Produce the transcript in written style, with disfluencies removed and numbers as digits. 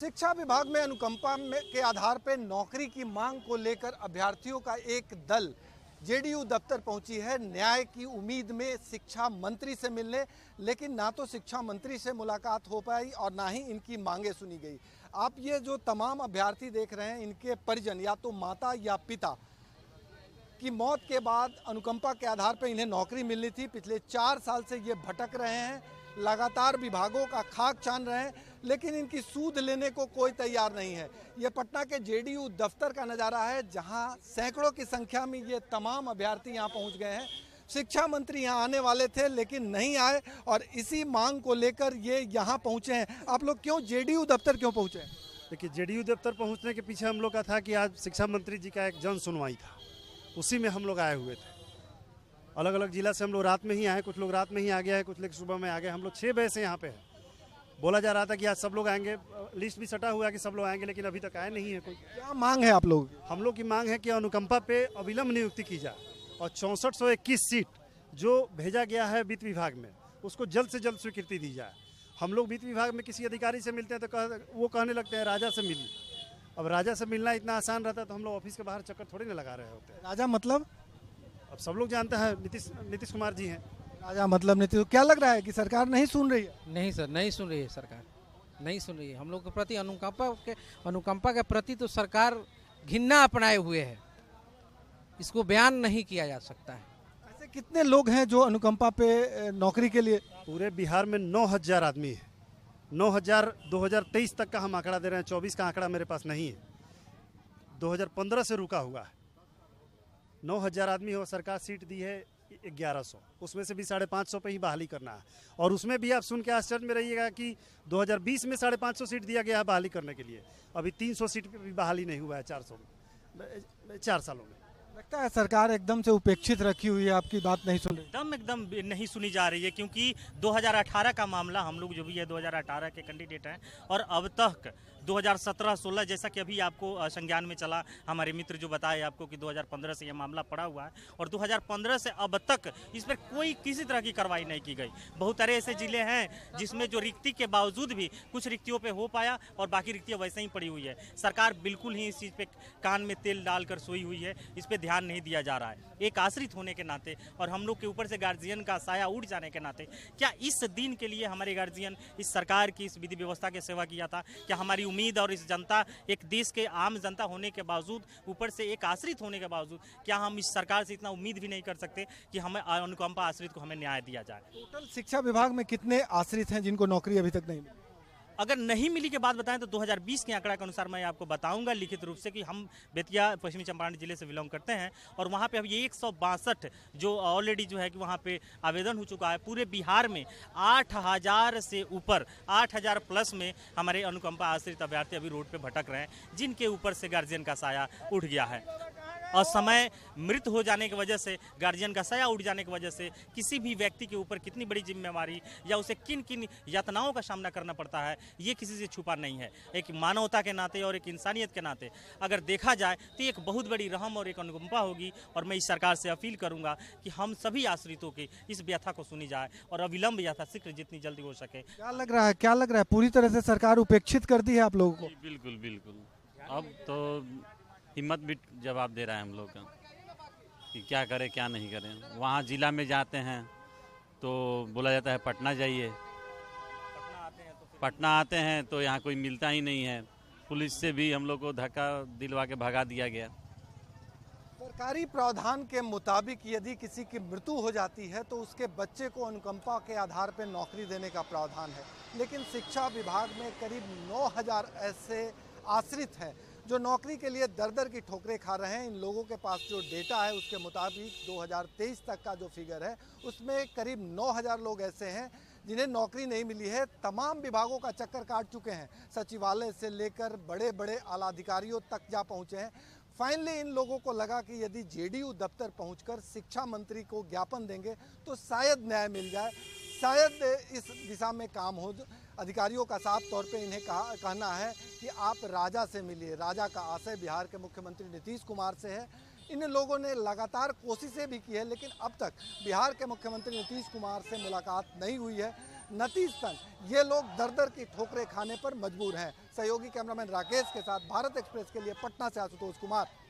शिक्षा विभाग में अनुकंपा के आधार पर नौकरी की मांग को लेकर अभ्यर्थियों का एक दल जेडीयू दफ्तर पहुंची है न्याय की उम्मीद में शिक्षा मंत्री से मिलने। लेकिन ना तो शिक्षा मंत्री से मुलाकात हो पाई और ना ही इनकी मांगे सुनी गई। आप ये जो तमाम अभ्यर्थी देख रहे हैं, इनके परिजन या तो माता या पिता की मौत के बाद अनुकंपा के आधार पर इन्हें नौकरी मिलनी थी। पिछले 4 साल से ये भटक रहे हैं, लगातार विभागों का खाक छान रहे हैं, लेकिन इनकी सूद लेने को कोई तैयार नहीं है। ये पटना के जेडीयू दफ्तर का नज़ारा है, जहां सैकड़ों की संख्या में ये तमाम अभ्यर्थी यहां पहुंच गए हैं। शिक्षा मंत्री यहां आने वाले थे लेकिन नहीं आए और इसी मांग को लेकर ये यहां पहुंचे हैं। आप लोग क्यों जेडीयू दफ्तर क्यों पहुंचे? देखिए, जेडीयू दफ्तर पहुंचने के पीछे हम लोग का था कि आज शिक्षा मंत्री जी का एक जन सुनवाई था, उसी में हम लोग आए हुए थे। अलग अलग जिला से हम लोग रात में ही आए, कुछ लोग रात में ही आ गया है, कुछ लोग सुबह में आ गए। हम लोग 6 बजे से यहाँ पे हैं। बोला जा रहा था कि आज सब लोग आएंगे, लिस्ट भी सटा हुआ है कि सब लोग आएंगे, लेकिन अभी तक आए नहीं है कोई। क्या मांग है आप लोग? हम लोग की मांग है कि अनुकंपा पे अविलंब नियुक्ति की जाए और 6421 सीट जो भेजा गया है वित्त विभाग में, उसको जल्द से जल्द स्वीकृति दी जाए। हम लोग वित्त विभाग में किसी अधिकारी से मिलते हैं तो वो कहने लगते हैं राजा से मिलिए। अब राजा से मिलना इतना आसान रहता है तो हम लोग ऑफिस के बाहर चक्कर थोड़ी ना लगा रहे होते हैं। राजा मतलब? अब सब लोग जानते हैं, नीतीश कुमार जी हैं। राजा मतलब नीतीश। क्या लग रहा है कि सरकार नहीं सुन रही है? नहीं सर, नहीं सुन रही है सरकार, नहीं सुन रही है। हम लोग के प्रति अनुकंपा के प्रति तो सरकार घिन्ना अपनाए हुए है, इसको बयान नहीं किया जा सकता है। ऐसे कितने लोग हैं जो अनुकंपा पे नौकरी के लिए? पूरे बिहार में 9000 आदमी है। 9000 2023 तक का हम आंकड़ा दे रहे हैं, 24 का आंकड़ा मेरे पास नहीं है। 2015 से रुका हुआ है। 9000 आदमी हो, सरकार सीट दी है 1100, उसमें से भी 550 पे ही बहाली करना है। और उसमें भी आप सुन के आश्चर्य में रहिएगा कि 2020 में 550 सीट दिया गया है बहाली करने के लिए। अभी 300 सीट पे भी बहाली नहीं हुआ है 4 सालों में। लगता है सरकार एकदम से उपेक्षित रखी हुई है, आपकी बात नहीं सुन रही। एकदम नहीं सुनी जा रही है, क्योंकि 2018 का मामला, हम लोग जो भी है 2018 के कैंडिडेट हैं और अब तक 2017-16 जैसा कि अभी आपको संज्ञान में चला, हमारे मित्र जो बताए आपको कि 2015 से यह मामला पड़ा हुआ है और 2015 से अब तक इस पर कोई किसी तरह की कार्रवाई नहीं की गई। बहुत सारे ऐसे जिले हैं जिसमें जो रिक्ति के बावजूद भी कुछ रिक्तियों पे हो पाया और बाकी रिक्तियाँ वैसे ही पड़ी हुई है। सरकार बिल्कुल ही इस चीज़ पे कान में तेल डालकर सोई हुई है, इस पर ध्यान नहीं दिया जा रहा है। एक आश्रित होने के नाते और हम लोग के ऊपर से गार्जियन का साया उड़ जाने के नाते, क्या इस दिन के लिए हमारे गार्जियन इस सरकार की इस विधि व्यवस्था की सेवा किया था? क्या हमारी उम्मीद और इस जनता, एक देश के आम जनता होने के बावजूद, ऊपर से एक आश्रित होने के बावजूद, क्या हम इस सरकार से इतना उम्मीद भी नहीं कर सकते कि हमें अनुकंपा आश्रित को हमें न्याय दिया जाए? टोटल शिक्षा विभाग में कितने आश्रित हैं जिनको नौकरी अभी तक नहीं मिली? अगर नहीं मिली के बात बताएं तो 2020 के आंकड़ा के अनुसार मैं आपको बताऊंगा लिखित रूप से कि हम बेतिया पश्चिमी चंपारण जिले से बिलोंग करते हैं और वहां पे अभी 162 जो ऑलरेडी जो है कि वहां पे आवेदन हो चुका है। पूरे बिहार में 8000 से ऊपर, 8000 प्लस में हमारे अनुकंपा आश्रित अभ्यर्थी अभी रोड पे भटक रहे हैं, जिनके ऊपर से गार्जियन का साया उठ गया है। और समय मृत हो जाने की वजह से, गार्जियन का साया उठ जाने की वजह से किसी भी व्यक्ति के ऊपर कितनी बड़ी जिम्मेवारी या उसे किन किन यातनाओं का सामना करना पड़ता है, ये किसी से छुपा नहीं है। एक मानवता के नाते और एक इंसानियत के नाते अगर देखा जाए तो एक बहुत बड़ी रहम और एक अनुकंपा होगी। और मैं इस सरकार से अपील करूंगा कि हम सभी आश्रितों की इस व्यथा को सुनी जाए और अविलंब यथाशीघ्र जितनी जल्दी हो सके। क्या लग रहा है पूरी तरह से सरकार उपेक्षित कर दी है आप लोगों को? बिल्कुल बिल्कुल। अब तो हिम्मत भी जवाब दे रहा है हम लोग का कि क्या करें क्या नहीं करें। वहाँ जिला में जाते हैं तो बोला जाता है पटना जाइए, पटना आते हैं तो यहाँ कोई मिलता ही नहीं है। पुलिस से भी हम लोग को धक्का दिलवा के भगा दिया गया। सरकारी प्रावधान के मुताबिक यदि किसी की मृत्यु हो जाती है तो उसके बच्चे को अनुकंपा के आधार पर नौकरी देने का प्रावधान है, लेकिन शिक्षा विभाग में करीब 9000 ऐसे आश्रित हैं जो नौकरी के लिए दर दर की ठोकरें खा रहे हैं। इन लोगों के पास जो डेटा है उसके मुताबिक 2023 तक का जो फिगर है उसमें करीब 9000 लोग ऐसे हैं जिन्हें नौकरी नहीं मिली है। तमाम विभागों का चक्कर काट चुके हैं, सचिवालय से लेकर बड़े बड़े आला अधिकारियों तक जा पहुँचे हैं। फाइनली इन लोगों को लगा कि यदि जेडीयू दफ्तर पहुंचकर शिक्षा मंत्री को ज्ञापन देंगे तो शायद न्याय मिल जाए, शायद इस दिशा में काम हो। अधिकारियों का साफ तौर पे इन्हें कहना है कि आप राजा से मिलिए। राजा का आशय बिहार के मुख्यमंत्री नीतीश कुमार से है। इन लोगों ने लगातार कोशिशें भी की है, लेकिन अब तक बिहार के मुख्यमंत्री नीतीश कुमार से मुलाकात नहीं हुई है। नतीजतन ये लोग दर दर की ठोकरें खाने पर मजबूर हैं। सहयोगी कैमरामैन राकेश के साथ भारत एक्सप्रेस के लिए पटना से आशुतोष कुमार।